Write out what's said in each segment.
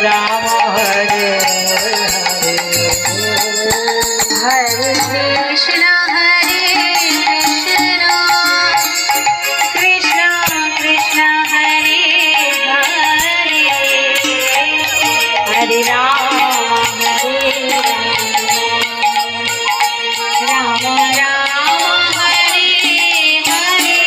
राम हरे हरे कृष्ण कृष्ण कृष्ण हरे हरे हरे राम हरे राम राम हरे हरे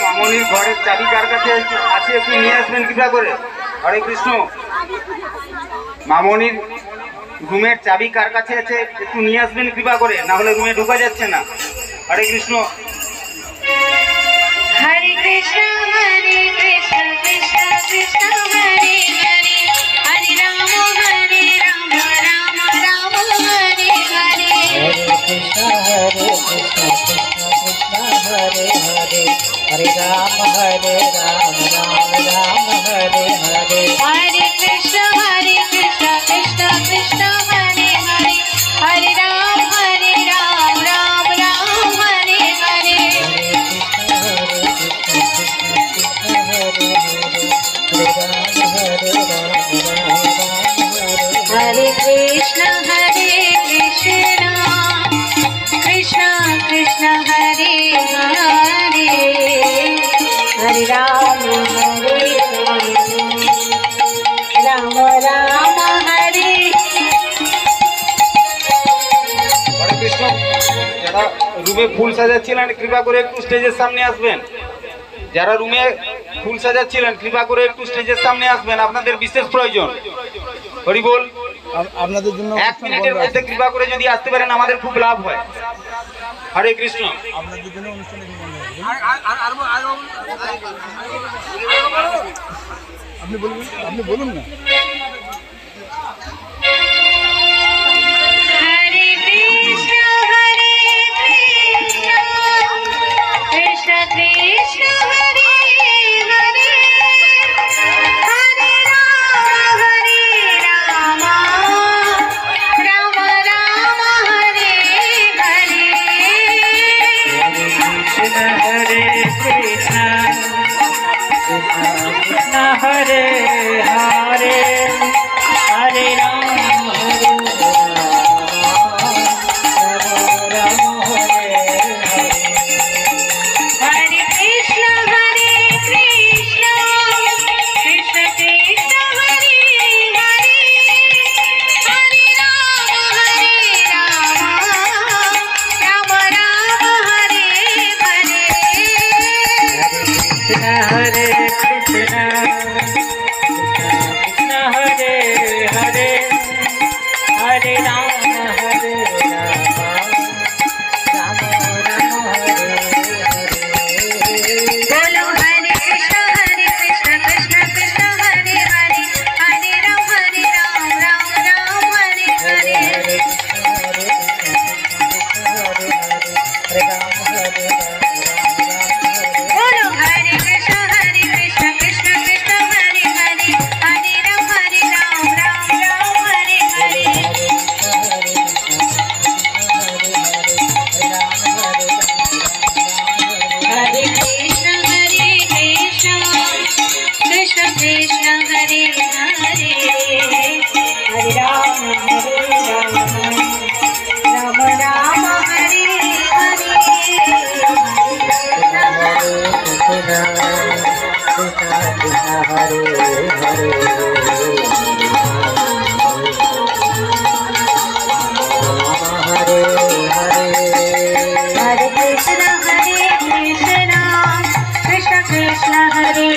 মামনির ঘরের চাবি কার কাছে আছে একটু নিয়ে আসবেন কৃপা করে। হরে কৃষ্ণ। মামনির রুমের চাবি কার কাছে আছে একটু নিয়ে আসবেন কৃপা করে, না হলে রুমে ঢোকা যাচ্ছে না। হরে কৃষ্ণ। हरे कृष्ण कृष्ण कृष्ण हरे हरे हरे राम राम राम हरे हरे हरे कृष्ण कृष्ण कृष्ण हरे हरे हरे राम राम राम हरे हरे हरे कृष्ण कृष्ण कृष्ण हरे हरे हरे राम राम राम हरे हरे हरे कृष्ण कृष्ण कृष्ण हरे हरे हरे राम राम राम हरे। হরে কৃষ্ণ। যারা রুমে ফুল সাজাচ্ছিলেন কৃপা করে একটু স্টেজের সামনে আসবেন। যারা রুমে ফুল সাজাচ্ছিলেন কৃপা করে একটু স্টেজের সামনে আসবেন, আপনাদের বিশেষ প্রয়োজন। হরি বল। আপনাদের জন্য 1 মিনিটের মধ্যে কৃপা করে যদি আসতে পারেন আমাদের খুব লাভ হয়। হরে কৃষ্ণ। আপনাদের জন্য অনুষ্ঠানে আপনি বলুন না। हरे कृष्ण कृष्ण कृष्ण हरे हरे हरे राम राम राम हरे हरे हरे कृष्ण कृष्ण हरे हरे हरे राम हरे कृष्ण कृष्ण हरे हरे हरे राम राम राम हरे हरे। बोलो हरे कृष्ण कृष्ण कृष्ण हरे हरे हरे राम राम राम हरे हरे हरे बोलो हरे कृष्ण कृष्ण कृष्ण हरे हरे हरे राम राम हरे हरे हरे कृष्ण कृष्ण कृष्ण हरे हरे हरे राम राम हरे हरे हरे कृष्ण कृष्ण कृष्ण हरे